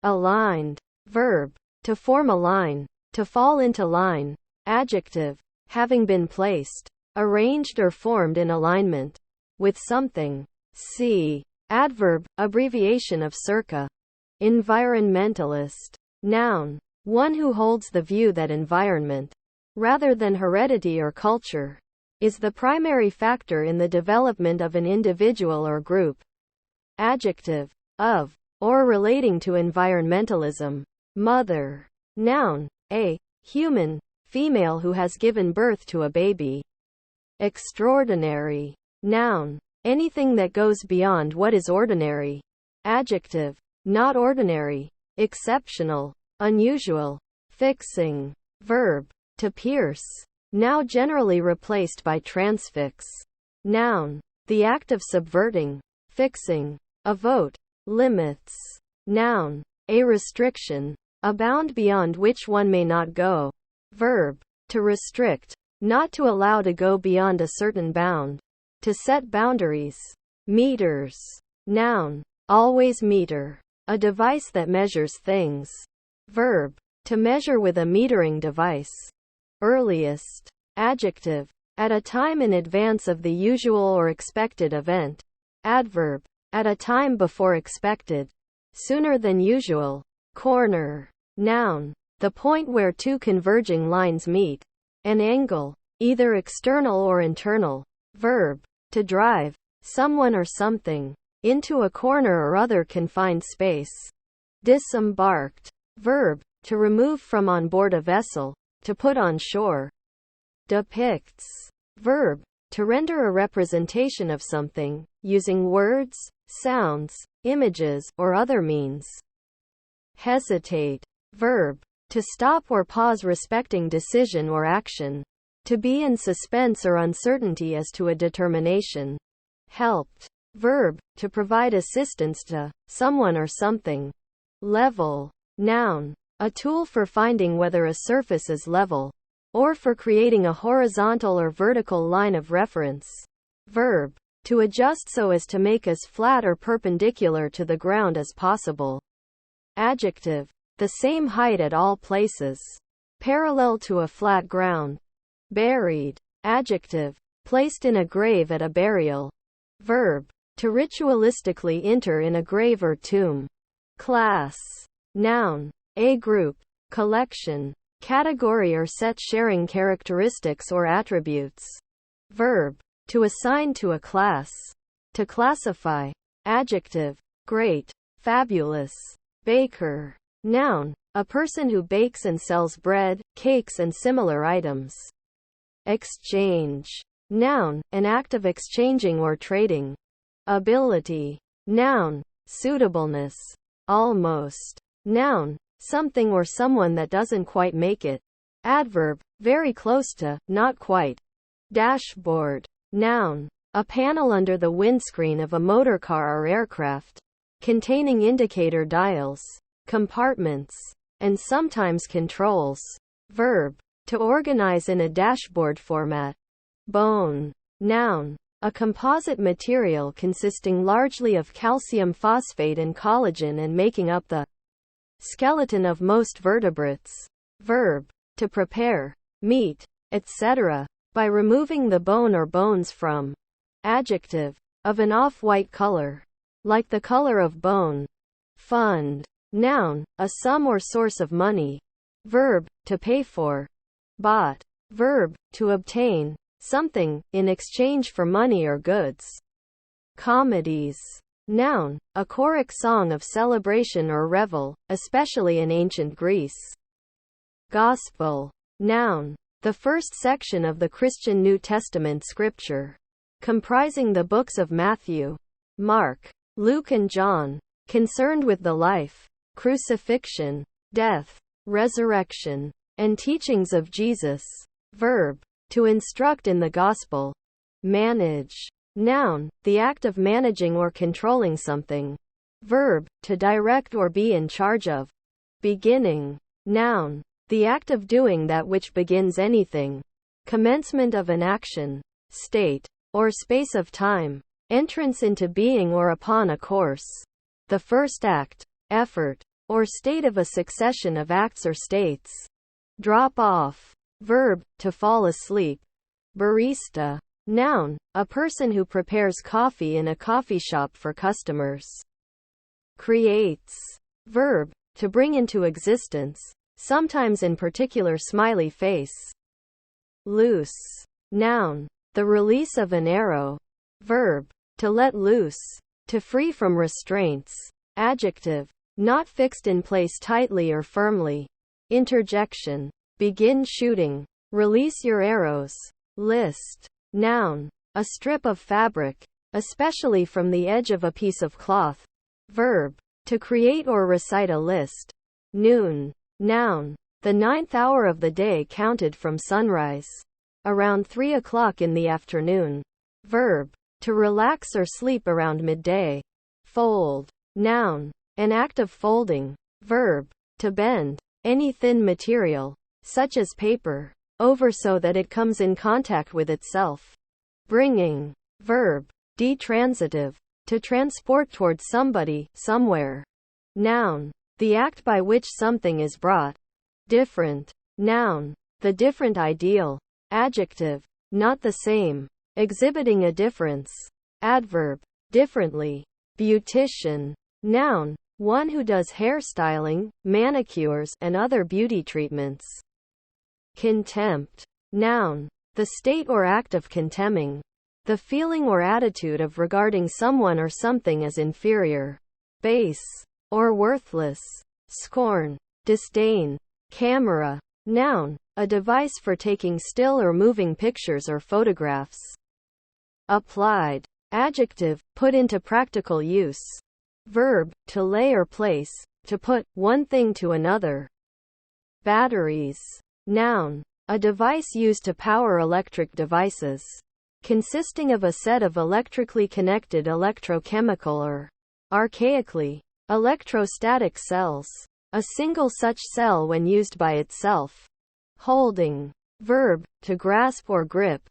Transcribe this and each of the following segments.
aligned. Verb, to form a line, to fall into line. Adjective, having been placed, arranged or formed in alignment with something. See adverb, abbreviation of circa. Environmentalist. Noun, one who holds the view that environment, rather than heredity or culture, is the primary factor in the development of an individual or group. Adjective, of, or relating to environmentalism. Mother. Noun, a human, female who has given birth to a baby. Extraordinary. Noun, anything that goes beyond what is ordinary. Adjective, not ordinary, exceptional, unusual. Fixing. Verb, to pierce, now generally replaced by transfix. Noun, the act of subverting, fixing, a vote. Limits. Noun, a restriction, a bound beyond which one may not go. Verb, to restrict, not to allow to go beyond a certain bound. To set boundaries. Meters. Noun, always meter, a device that measures things. Verb, to measure with a metering device. Earliest. Adjective, at a time in advance of the usual or expected event. Adverb, at a time before expected, sooner than usual. Corner. Noun, the point where two converging lines meet. An angle, either external or internal. Verb, to drive someone or something into a corner or other confined space. Disembarked. Verb, to remove from on board a vessel, to put on shore. Depicts. Verb, to render a representation of something, using words, sounds, images, or other means. Hesitate. Verb, to stop or pause respecting decision or action. To be in suspense or uncertainty as to a determination. Helped. Verb, to provide assistance to someone or something. Level. Noun, a tool for finding whether a surface is level, or for creating a horizontal or vertical line of reference. Verb, to adjust so as to make as flat or perpendicular to the ground as possible. Adjective, the same height at all places, parallel to a flat ground. Buried. Adjective, placed in a grave at a burial. Verb, to ritualistically enter in a grave or tomb. Class. Noun, a group, collection, category or set sharing characteristics or attributes. Verb, to assign to a class. To classify. Adjective, great, fabulous. Baker. Noun, a person who bakes and sells bread, cakes and similar items. Exchange. Noun, an act of exchanging or trading. Ability. Noun, suitableness. Almost. Noun, something or someone that doesn't quite make it. Adverb, very close to, not quite. Dashboard. Noun, a panel under the windscreen of a motor car or aircraft, containing indicator dials, compartments, and sometimes controls. Verb, to organize in a dashboard format. Bone. Noun, a composite material consisting largely of calcium phosphate and collagen and making up the skeleton of most vertebrates. Verb, to prepare meat, etc., by removing the bone or bones from. Adjective, of an off-white color, like the color of bone. Fund. Noun, a sum or source of money. Verb, to pay for. Bought. Verb, to obtain something in exchange for money or goods. Comedies. Noun, a choric song of celebration or revel, especially in ancient Greece. Gospel. Noun, the first section of the Christian New Testament scripture, comprising the books of Matthew, Mark, Luke and John, concerned with the life, crucifixion, death, resurrection, and teachings of Jesus. Verb, to instruct in the gospel. Manage. Noun, the act of managing or controlling something. Verb, to direct or be in charge of. Beginning. Noun, the act of doing that which begins anything. Commencement of an action, state, or space of time. Entrance into being or upon a course. The first act. Effort. or state of a succession of acts or states. Drop off. Verb, to fall asleep. Barista. Noun, a person who prepares coffee in a coffee shop for customers. Creates. Verb, to bring into existence, sometimes in particular smiley face. Loose. Noun, the release of an arrow. Verb, to let loose, to free from restraints. Adjective, not fixed in place tightly or firmly. Interjection, begin shooting. Release your arrows. List. Noun, a strip of fabric, especially from the edge of a piece of cloth. Verb, to create or recite a list. Noon. Noun, the 9th hour of the day counted from sunrise. Around 3 o'clock in the afternoon. Verb, to relax or sleep around midday. Fold. Noun, an act of folding. Verb, to bend any thin material, such as paper, over so that it comes in contact with itself. Bringing. Verb, detransitive, to transport towards somebody, somewhere. Noun, the act by which something is brought. Different. Noun, the different ideal. Adjective, not the same, exhibiting a difference. Adverb, differently. Beautician. Noun, one who does hairstyling, manicures, and other beauty treatments. Contempt. Noun, the state or act of contemning. The feeling or attitude of regarding someone or something as inferior, base, or worthless. Scorn. Disdain. Camera. Noun, a device for taking still or moving pictures or photographs. Applied. Adjective, put into practical use. Verb, to lay or place, to put one thing to another. Batteries. Noun, a device used to power electric devices, consisting of a set of electrically connected electrochemical or, archaically, electrostatic cells. A single such cell when used by itself. Holding. Verb, to grasp or grip.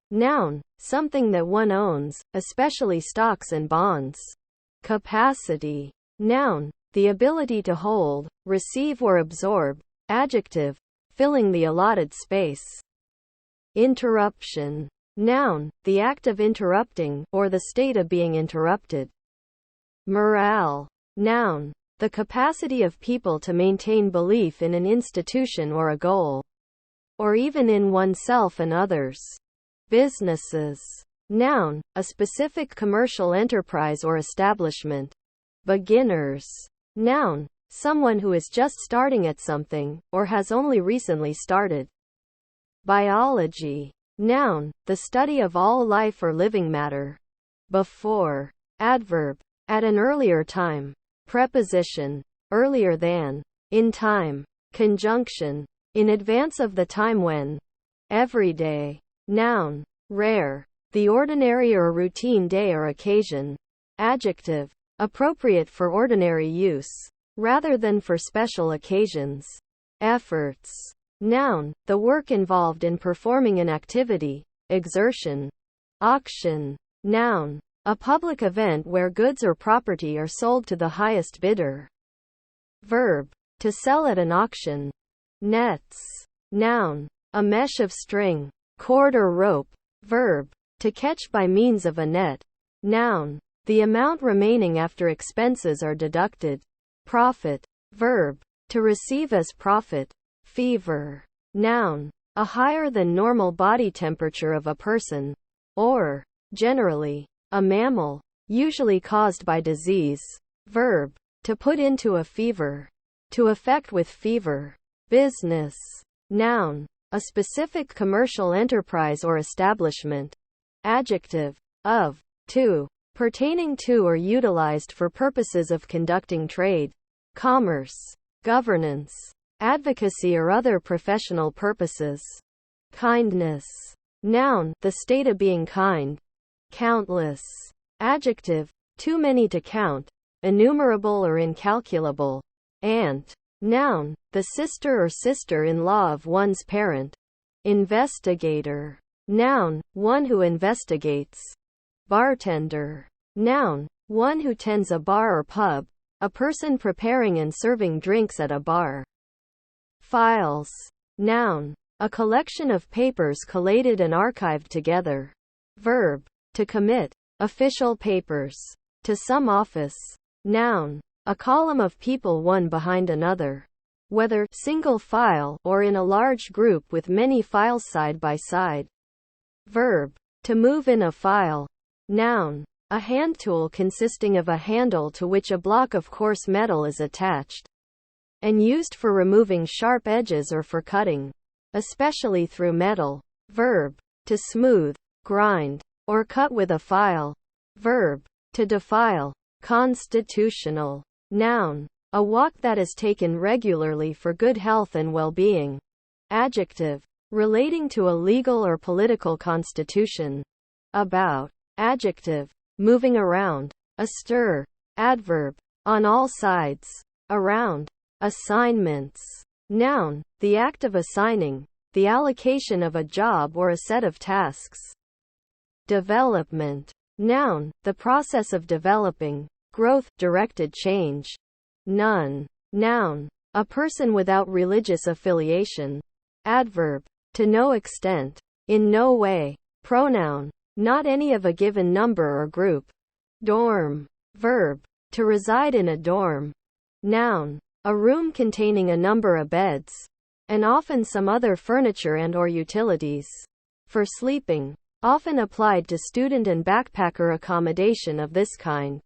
Noun, something that one owns, especially stocks and bonds. Capacity. Noun, the ability to hold, receive or absorb. Adjective, filling the allotted space. Interruption. Noun, the act of interrupting, or the state of being interrupted. Morale. Noun, the capacity of people to maintain belief in an institution or a goal, or even in oneself and others. Businesses. Noun, a specific commercial enterprise or establishment. Beginners. Noun, someone who is just starting at something, or has only recently started. Biology. Noun, the study of all life or living matter. Before. Adverb, at an earlier time. Preposition, earlier than. In time. Conjunction, in advance of the time when. Everyday. Noun, rare, the ordinary or routine day or occasion. Adjective, appropriate for ordinary use, rather than for special occasions. Efforts. Noun, the work involved in performing an activity, exertion. Auction. Noun, a public event where goods or property are sold to the highest bidder. Verb, to sell at an auction. Nets. Noun, a mesh of string, cord or rope. Verb, to catch by means of a net. Noun, the amount remaining after expenses are deducted. Profit. Verb, to receive as profit. Fever. Noun, a higher than normal body temperature of a person, or, generally, a mammal, usually caused by disease. Verb, to put into a fever. To affect with fever. Business. Noun, a specific commercial enterprise or establishment. Adjective, of, to, pertaining to or utilized for purposes of conducting trade, commerce, governance, advocacy or other professional purposes. Kindness. Noun, the state of being kind. Countless. Adjective, too many to count, innumerable or incalculable. Aunt. Noun, the sister or sister-in-law of one's parent. Investigator. Noun, one who investigates. Bartender. Noun, one who tends a bar or pub, a person preparing and serving drinks at a bar. Files. Noun. A collection of papers collated and archived together. Verb. To commit. Official papers. To some office. Noun. A column of people one behind another. Whether single file or in a large group with many files side by side. Verb. To move in a file. Noun. A hand tool consisting of a handle to which a block of coarse metal is attached, and used for removing sharp edges or for cutting, especially through metal. Verb. To smooth, grind, or cut with a file. Verb. To defile. Constitutional. Noun. A walk that is taken regularly for good health and well-being. Adjective. Relating to a legal or political constitution. About. Adjective. Moving around. Astir. Adverb. On all sides. Around. Assignments. Noun. The act of assigning. The allocation of a job or a set of tasks. Development. Noun. The process of developing. Growth, directed change. None. Noun. A person without religious affiliation. Adverb. To no extent. In no way. Pronoun. Not any of a given number or group. Dorm. Verb. To reside in a dorm. Noun. A room containing a number of beds, and often some other furniture and or utilities. For sleeping. Often applied to student and backpacker accommodation of this kind.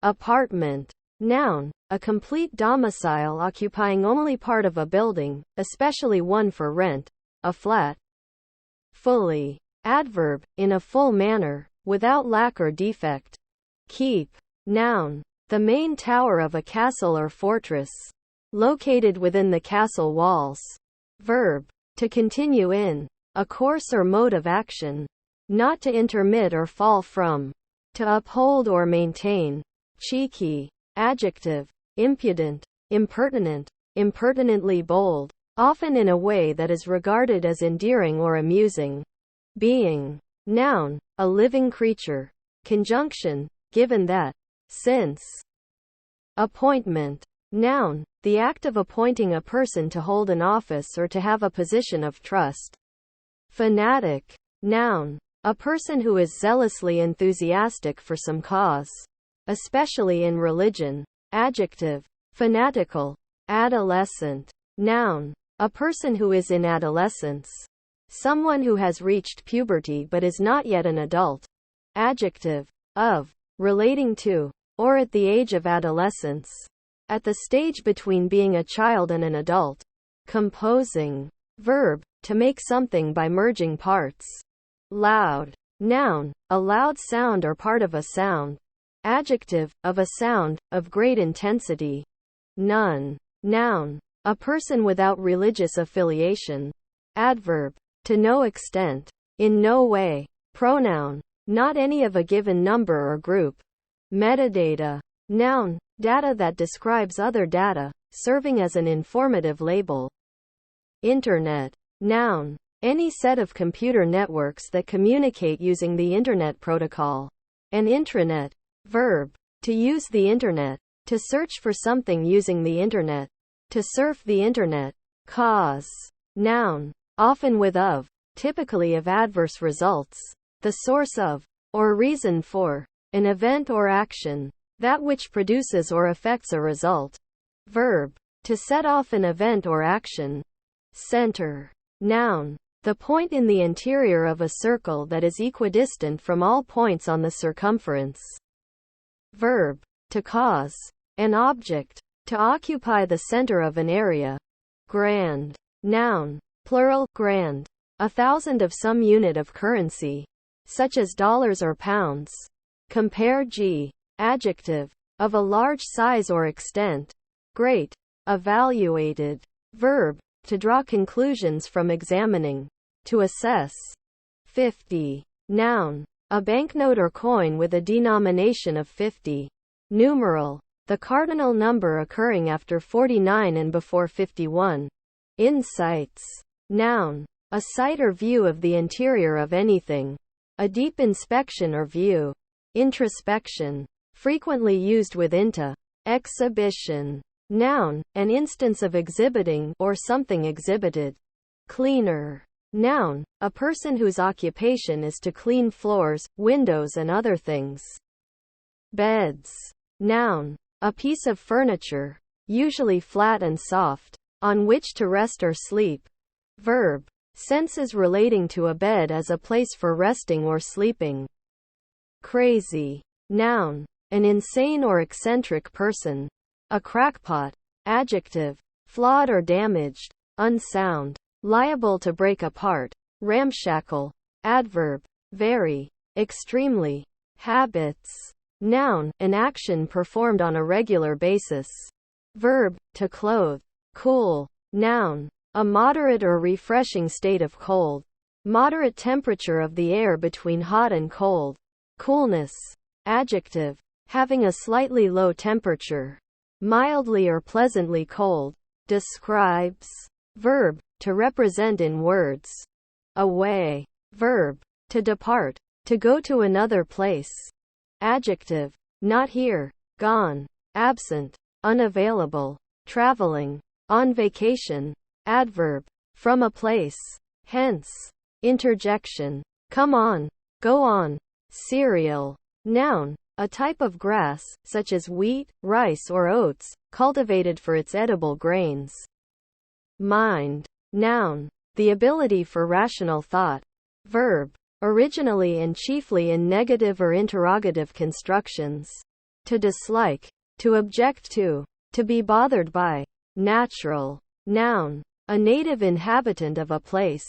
Apartment. Noun. A complete domicile occupying only part of a building, especially one for rent. A flat. Fully. Adverb. In a full manner, without lack or defect. Keep. Noun. The main tower of a castle or fortress, located within the castle walls. Verb. To continue in a course or mode of action. Not to intermit or fall from. To uphold or maintain. Cheeky. Adjective. Impudent, impertinent, impertinently bold, often in a way that is regarded as endearing or amusing. Being. Noun. A living creature. Conjunction. Given that. Since. Appointment. Noun. The act of appointing a person to hold an office or to have a position of trust. Fanatic. Noun. A person who is zealously enthusiastic for some cause, especially in religion. Adjective. Fanatical. Adolescent. Noun. A person who is in adolescence. Someone who has reached puberty but is not yet an adult. Adjective. Of. Relating to, or at the age of adolescence. At the stage between being a child and an adult. Composing. Verb. To make something by merging parts. Loud. Noun. A loud sound or part of a sound. Adjective. Of a sound, of great intensity. None. Noun. A person without religious affiliation. Adverb. To no extent. In no way. Pronoun. Not any of a given number or group. Metadata. Noun. Data that describes other data, serving as an informative label. Internet. Noun. Any set of computer networks that communicate using the Internet protocol. An intranet. Verb. To use the Internet. To search for something using the Internet. To surf the Internet. Cause. Noun. Often with of. Typically of adverse results. The source of, or reason for, an event or action. That which produces or affects a result. Verb. To set off an event or action. Center. Noun. The point in the interior of a circle that is equidistant from all points on the circumference. Verb. To cause. An object. To occupy the center of an area. Grand. Noun. Plural, grand. 1,000 of some unit of currency, such as dollars or pounds. Compare G. Adjective. Of a large size or extent. Great. Evaluated. Verb. To draw conclusions from examining. To assess. 50. Noun. A banknote or coin with a denomination of 50. Numeral. The cardinal number occurring after 49 and before 51. Insights. Noun. A sight or view of the interior of anything. A deep inspection or view. Introspection. Frequently used with into. Exhibition. Noun, an instance of exhibiting, or something exhibited. Cleaner. Noun, a person whose occupation is to clean floors, windows and other things. Beds. Noun, a piece of furniture, usually flat and soft, on which to rest or sleep. Verb, senses relating to a bed as a place for resting or sleeping. Crazy. Noun, an insane or eccentric person. A crackpot. Adjective, flawed or damaged, unsound, liable to break apart, ramshackle. Adverb, very, extremely. Habits. Noun, an action performed on a regular basis. Verb, to clothe. Cool. Noun, a moderate or refreshing state of cold. Moderate temperature of the air between hot and cold. Coolness. Adjective, having a slightly low temperature. Mildly or pleasantly cold. Describes. Verb, to represent in words. Away. Verb, to depart, to go to another place. Adjective, not here, gone, absent, unavailable, traveling, on vacation. Adverb, from a place. Hence. Interjection, come on, go on. Cereal. Noun, a type of grass, such as wheat, rice or oats, cultivated for its edible grains. Mind. Noun, the ability for rational thought. Verb, originally and chiefly in negative or interrogative constructions. To dislike, to object to be bothered by. Natural. Noun, a native inhabitant of a place,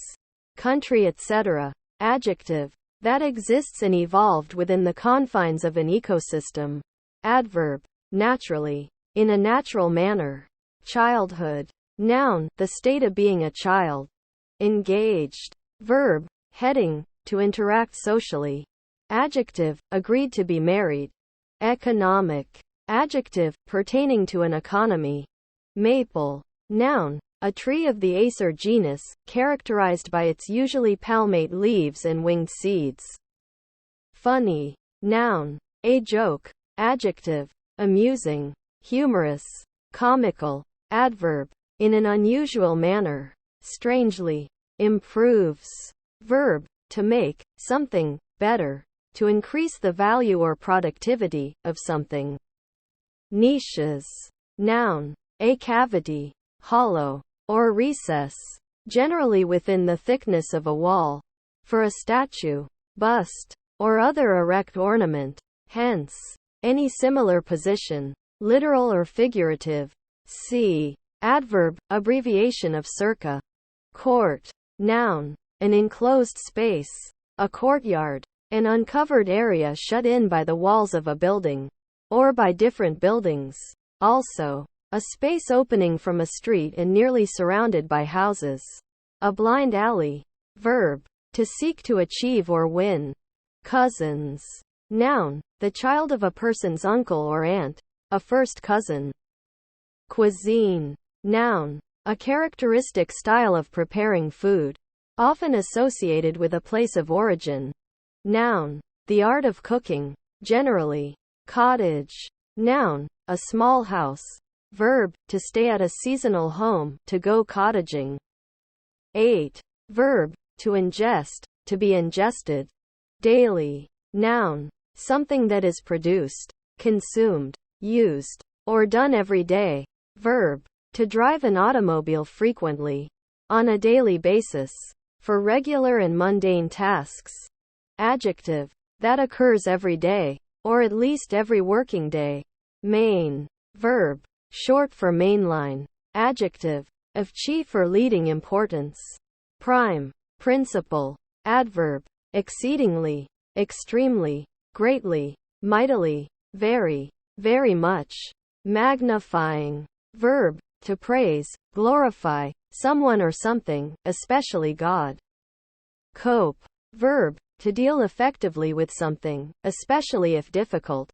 country, etc. Adjective, that exists and evolved within the confines of an ecosystem. Adverb, naturally, in a natural manner. Childhood. Noun, the state of being a child. Engaged. Verb, heading, to interact socially. Adjective, agreed to be married. Economic. Adjective, pertaining to an economy. Maple. Noun, a tree of the Acer genus, characterized by its usually palmate leaves and winged seeds. Funny. Noun, a joke. Adjective, amusing, humorous, comical. Adverb, in an unusual manner. Strangely. Improves. Verb, to make something better, to increase the value or productivity of something. Niches. Noun, a cavity, hollow, or recess, generally within the thickness of a wall, for a statue, bust, or other erect ornament. Hence, any similar position, literal or figurative. See. Adverb, abbreviation of circa. Court. Noun, an enclosed space, a courtyard, an uncovered area shut in by the walls of a building, or by different buildings. Also, a space opening from a street and nearly surrounded by houses. A blind alley. Verb, to seek to achieve or win. Cousins. Noun, the child of a person's uncle or aunt, a first cousin. Cuisine. Noun, a characteristic style of preparing food, often associated with a place of origin. Noun, the art of cooking, generally. Cottage. Noun, a small house. Verb, to stay at a seasonal home, to go cottaging. 8. Verb, to ingest, to be ingested. Daily. Noun, something that is produced, consumed, used, or done every day. Verb, to drive an automobile frequently, on a daily basis, for regular and mundane tasks. Adjective, that occurs every day, or at least every working day. Main. Verb, short for mainline. Adjective, of chief or leading importance. Prime. Principal. Adverb, exceedingly, extremely, greatly, mightily, very, very much. Magnifying. Verb, to praise, glorify, someone or something, especially God. Cope. Verb, to deal effectively with something, especially if difficult.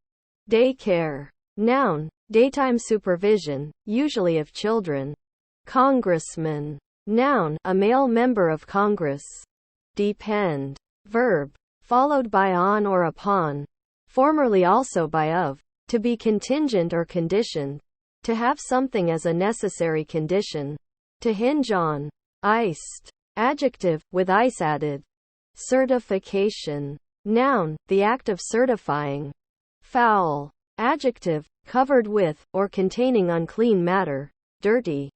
Daycare. Noun, daytime supervision, usually of children. Congressman. Noun, a male member of Congress. Depend. Verb, followed by on or upon, formerly also by of, To be contingent or conditioned. To have something as a necessary condition. To hinge on. Iced. Adjective, with ice added. Certification. Noun, the act of certifying. Foul. Adjective, covered with, or containing unclean matter, dirty.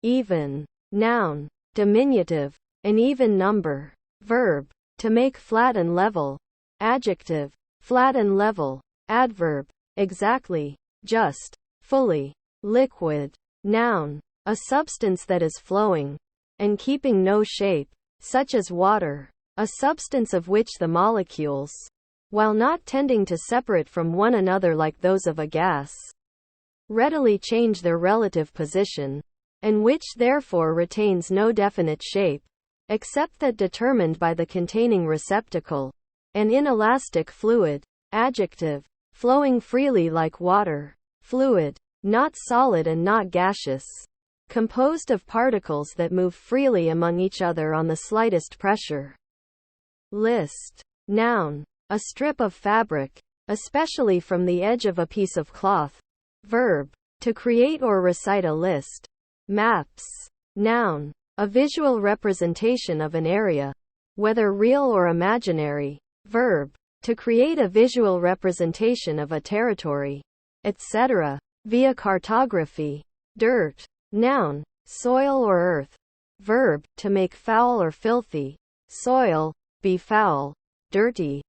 Even. Noun, diminutive, an even number. Verb, to make flat and level. Adjective, flat and level. Adverb, exactly, just, fully. Liquid. Noun, a substance that is flowing and keeping no shape, such as water, a substance of which the molecules, while not tending to separate from one another like those of a gas, readily change their relative position, and which therefore retains no definite shape, except that determined by the containing receptacle. An inelastic fluid. Adjective, flowing freely like water. Fluid, not solid and not gaseous. Composed of particles that move freely among each other on the slightest pressure. List. Noun, a strip of fabric, especially from the edge of a piece of cloth. Verb, to create or recite a list. Maps. Noun, a visual representation of an area, whether real or imaginary. Verb, to create a visual representation of a territory, etc., via cartography. Dirt. Noun, soil or earth. Verb, to make foul or filthy. Soil, be foul, dirty.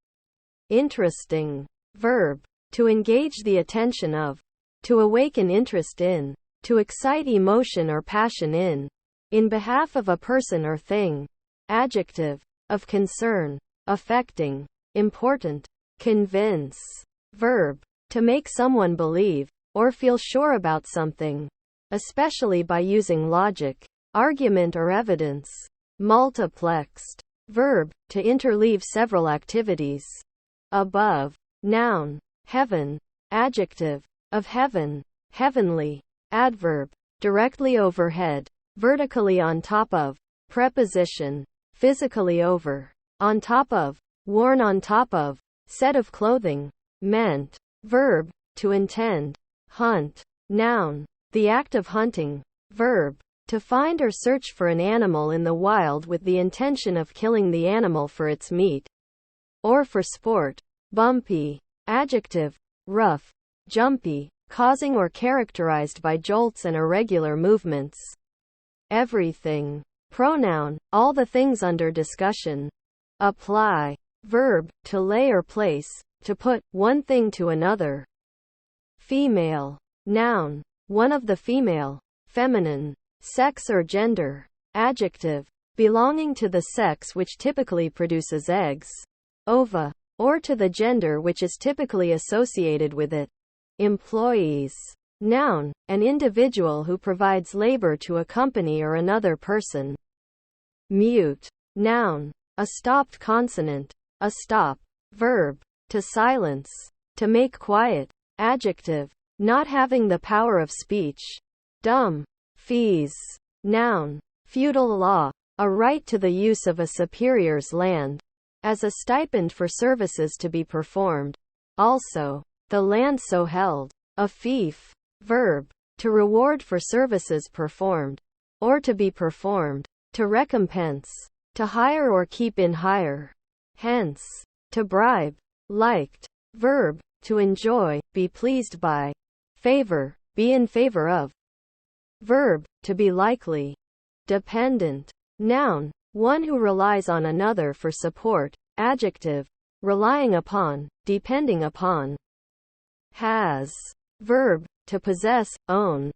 Interesting. Verb, to engage the attention of, to awaken interest in, to excite emotion or passion in behalf of a person or thing. Adjective, of concern, affecting, important. Convince. Verb, to make someone believe, or feel sure about something, especially by using logic, argument or evidence. Multiplexed. Verb, to interleave several activities. Above. Noun, heaven. Adjective, of heaven, heavenly. Adverb, directly overhead, vertically on top of. Preposition, physically over, on top of, worn on top of, set of clothing. Meant. Verb, to intend. Hunt. Noun, the act of hunting. Verb, to find or search for an animal in the wild with the intention of killing the animal for its meat, or for sport. Bumpy. Adjective, rough, jumpy, causing or characterized by jolts and irregular movements. Everything. Pronoun, all the things under discussion. Apply. Verb, to lay or place, to put, one thing to another. Female. Noun, one of the female, feminine, sex or gender. Adjective, belonging to the sex which typically produces eggs, ova, or to the gender which is typically associated with it. Employees. Noun, an individual who provides labor to a company or another person. Mute. Noun, a stopped consonant, a stop. Verb, to silence, to make quiet. Adjective, not having the power of speech. Dumb. Fees. Noun, feudal law, a right to the use of a superior's land, as a stipend for services to be performed. Also, the land so held. A fief. Verb, to reward for services performed, or to be performed. To recompense, to hire or keep in hire. Hence, to bribe. Liked. Verb, to enjoy, be pleased by. Favor, be in favor of. Verb, to be likely. Dependent. Noun, one who relies on another for support. Adjective, relying upon, depending upon. Has. Verb, to possess, own.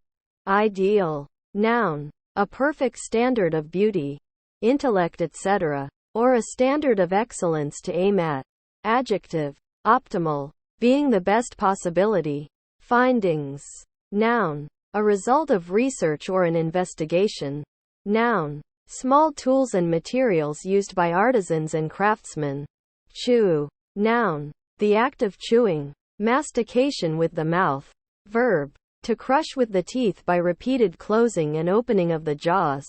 Ideal. Noun, a perfect standard of beauty, intellect, etc., or a standard of excellence to aim at. Adjective, optimal, being the best possibility. Findings. Noun, a result of research or an investigation. Noun, small tools and materials used by artisans and craftsmen. Chew. Noun, the act of chewing, mastication with the mouth. Verb, to crush with the teeth by repeated closing and opening of the jaws.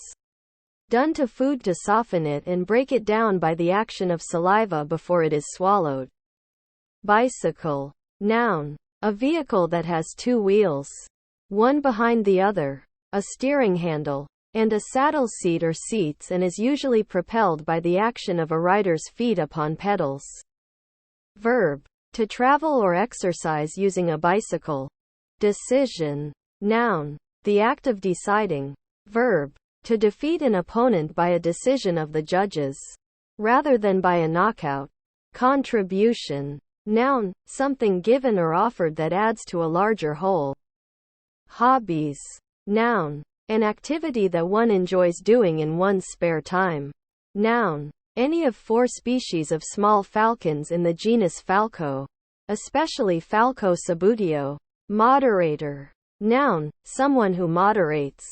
Done to food to soften it and break it down by the action of saliva before it is swallowed. Bicycle. Noun, A vehicle that has two wheels, one behind the other, a steering handle, and a saddle seat or seats, and is usually propelled by the action of a rider's feet upon pedals. Verb. To travel or exercise using a bicycle. Decision. Noun. The act of deciding. Verb. To defeat an opponent by a decision of the judges, rather than by a knockout. Contribution. Noun. Something given or offered that adds to a larger whole. Hobbies. Noun. An activity that one enjoys doing in one's spare time. Noun. Any of 4 species of small falcons in the genus Falco, especially Falco sabuteo. Moderator. Noun. Someone who moderates.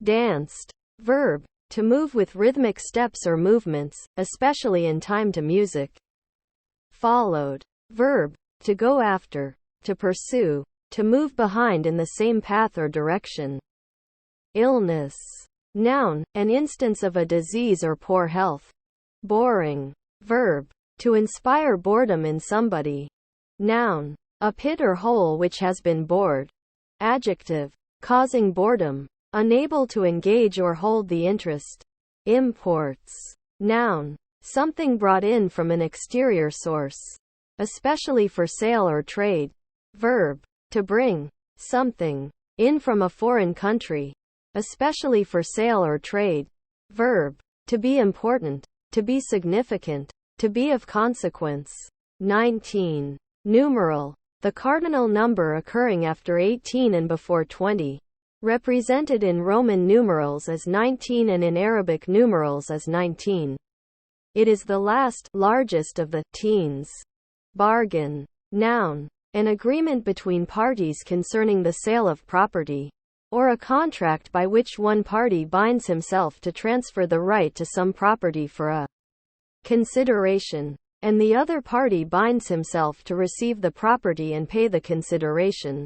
Danced. Verb. To move with rhythmic steps or movements, especially in time to music. Followed. Verb. To go after. To pursue. To move behind in the same path or direction. Illness. Noun. An instance of a disease or poor health. Boring. Verb. To inspire boredom in somebody. Noun. A pit or hole which has been bored. Adjective. Causing boredom. Unable to engage or hold the interest. Imports. Noun. Something brought in from an exterior source, especially for sale or trade. Verb. To bring something in from a foreign country, especially for sale or trade. Verb. To be important. To be significant. To be of consequence. 19. Numeral. The cardinal number occurring after 18 and before 20. Represented in Roman numerals as 19 and in Arabic numerals as 19. It is the last, largest of the teens. Bargain. Noun. An agreement between parties concerning the sale of property, or a contract by which one party binds himself to transfer the right to some property for a consideration, and the other party binds himself to receive the property and pay the consideration.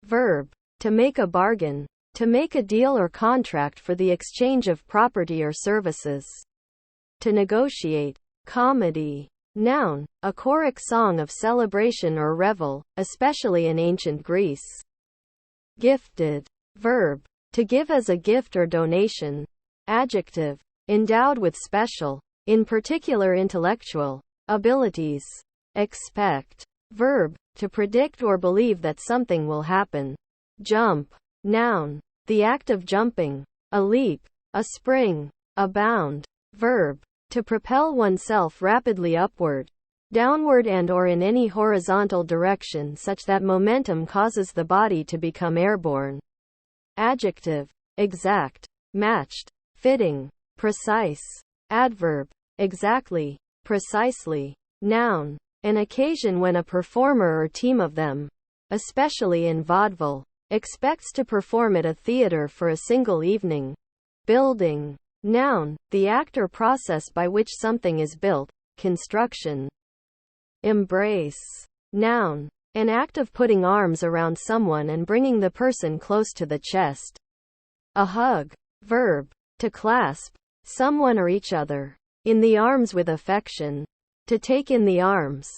Verb. To make a bargain. To make a deal or contract for the exchange of property or services. To negotiate. Comedy. Noun. A choric song of celebration or revel, especially in ancient Greece. Gifted. Verb. To give as a gift or donation. Adjective. Endowed with special, in particular intellectual, abilities. Expect. Verb. To predict or believe that something will happen. Jump. Noun. The act of jumping. A leap. A spring. A bound. Verb. To propel oneself rapidly upward, downward and or in any horizontal direction such that momentum causes the body to become airborne. Adjective. Exact. Matched. Fitting. Precise. Adverb. Exactly. Precisely. Noun. An occasion when a performer or team of them, especially in vaudeville, expects to perform at a theater for a single evening. Building. Noun. The act or process by which something is built. Construction. Embrace. Noun. An act of putting arms around someone and bringing the person close to the chest. A hug. Verb. To clasp someone or each other in the arms with affection. To take in the arms.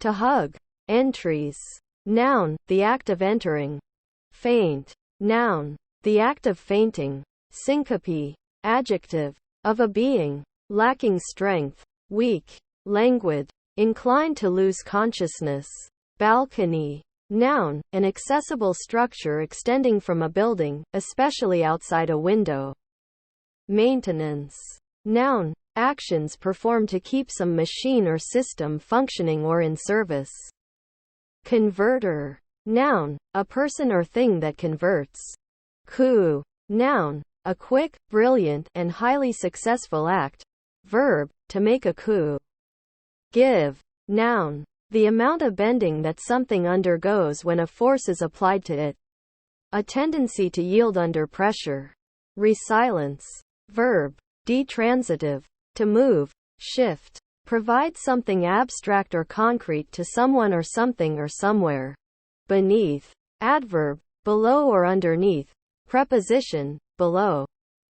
To hug. Entries. Noun. The act of entering. Faint. Noun. The act of fainting. Syncope. Adjective. Of a being lacking strength, weak, languid, inclined to lose consciousness. Balcony. Noun. An accessible structure extending from a building, especially outside a window. Maintenance. Noun. Actions performed to keep some machine or system functioning or in service. Converter. Noun. A person or thing that converts. Coup. Noun. A quick, brilliant, and highly successful act. Verb. To make a coup. Give. Noun. The amount of bending that something undergoes when a force is applied to it. A tendency to yield under pressure. Resilience. Verb. Detransitive. To move, shift. Provide something abstract or concrete to someone or something or somewhere. Beneath. Adverb. Below or underneath. Preposition. Below.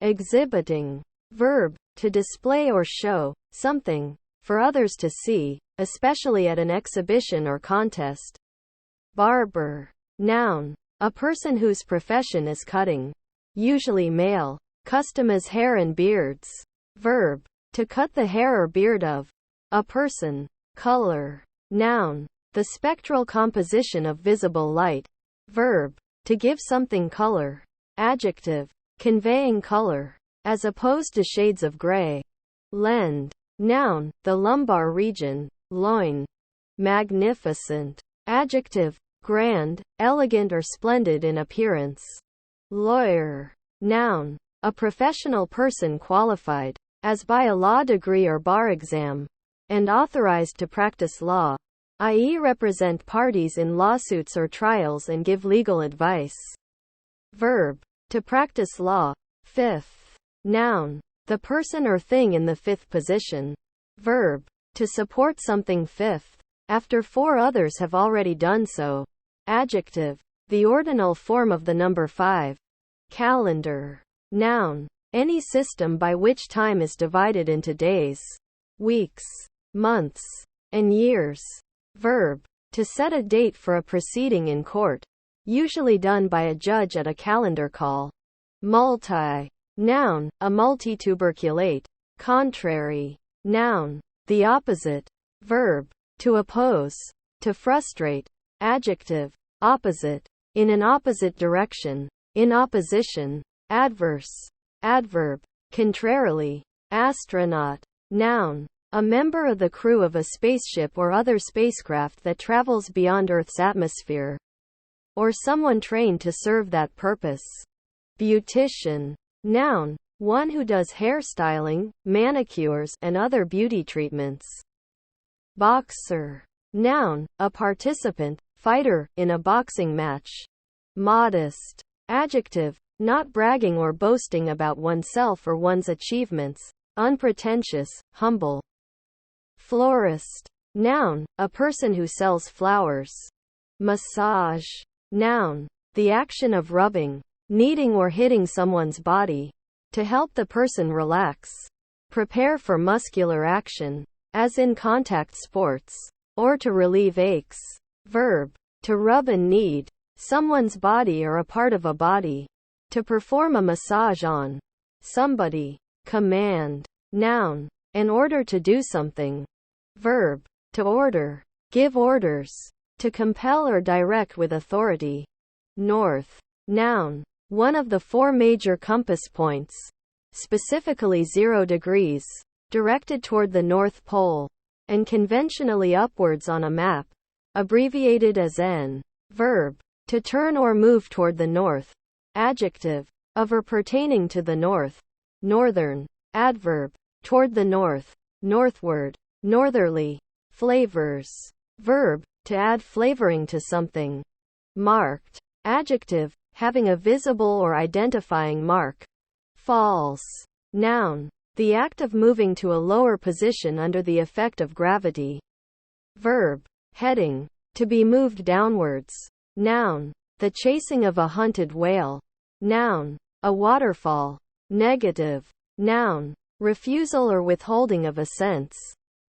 Exhibiting. Verb. To display or show something for others to see, especially at an exhibition or contest. Barber. Noun. A person whose profession is cutting. Usually male. Customers' hair and beards. Verb. To cut the hair or beard of a person. Color. Noun. The spectral composition of visible light. Verb. To give something color. Adjective. Conveying color. As opposed to shades of gray. Lend. Noun. The lumbar region. Loin. Magnificent. Adjective. Grand, elegant or splendid in appearance. Lawyer. Noun. A professional person qualified, as by a law degree or bar exam, and authorized to practice law, i.e. represent parties in lawsuits or trials and give legal advice. Verb. To practice law. Fifth. Noun. The person or thing in the fifth position. Verb. To support something fifth, after four others have already done so. Adjective. The ordinal form of the number 5. Calendar. Noun. Any system by which time is divided into days, weeks, months, and years. Verb. To set a date for a proceeding in court, usually done by a judge at a calendar call. Multi. Noun. A multituberculate. Contrary. Noun. The opposite. Verb. To oppose. To frustrate. Adjective. Opposite. In an opposite direction. In opposition. Adverse. Adverb. Contrarily. Astronaut. Noun. A member of the crew of a spaceship or other spacecraft that travels beyond Earth's atmosphere. Or someone trained to serve that purpose. Beautician. Noun. One who does hairstyling, manicures, and other beauty treatments. Boxer. Noun. A participant, fighter, in a boxing match. Modest. Adjective. Not bragging or boasting about oneself or one's achievements. Unpretentious, humble. Florist. Noun. A person who sells flowers. Massage. Noun. The action of rubbing, kneading or hitting someone's body. To help the person relax. Prepare for muscular action, as in contact sports. Or to relieve aches. Verb. To rub and knead someone's body or a part of a body. To perform a massage on somebody. Command. Noun. An order to do something. Verb. To order. Give orders. To compel or direct with authority. North. Noun. One of the 4 major compass points. Specifically 0 degrees. Directed toward the North Pole. And conventionally upwards on a map. Abbreviated as N. Verb. To turn or move toward the north. Adjective. Of or pertaining to the north. Northern. Adverb. Toward the north. Northward. Northerly. Flavors. Verb. To add flavoring to something. Marked. Adjective. Having a visible or identifying mark. False. Noun. The act of moving to a lower position under the effect of gravity. Verb. Heading. To be moved downwards. Noun. The chasing of a hunted whale. Noun. A waterfall. Negative. Noun. Refusal or withholding of assents.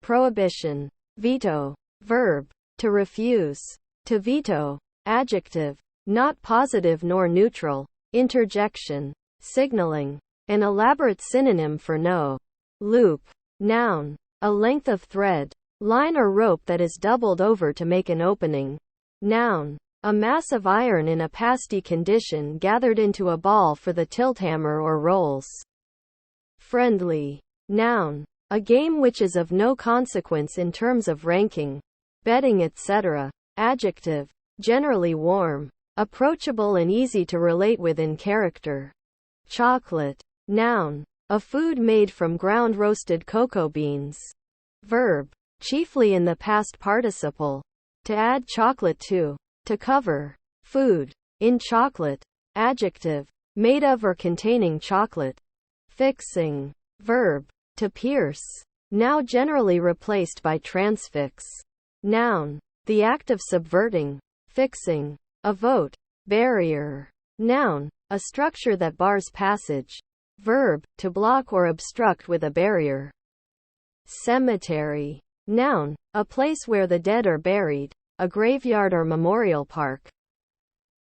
Prohibition. Veto. Verb. To refuse. To veto. Adjective. Not positive nor neutral. Interjection. Signaling. An elaborate synonym for no. Loop. Noun. A length of thread, line or rope that is doubled over to make an opening. Noun. A mass of iron in a pasty condition gathered into a ball for the tilthammer or rolls. Friendly. Noun. A game which is of no consequence in terms of ranking, betting, etc. Adjective. Generally warm, approachable and easy to relate with in character. Chocolate. Noun. A food made from ground roasted cocoa beans. Verb. Chiefly in the past participle. To add chocolate to. To cover. Food. In chocolate. Adjective. Made of or containing chocolate. Fixing. Verb. To pierce. Now generally replaced by transfix. Noun. The act of subverting. Fixing. A vote. Barrier. Noun. A structure that bars passage. Verb. To block or obstruct with a barrier. Cemetery. Noun. A place where the dead are buried. a graveyard or memorial park.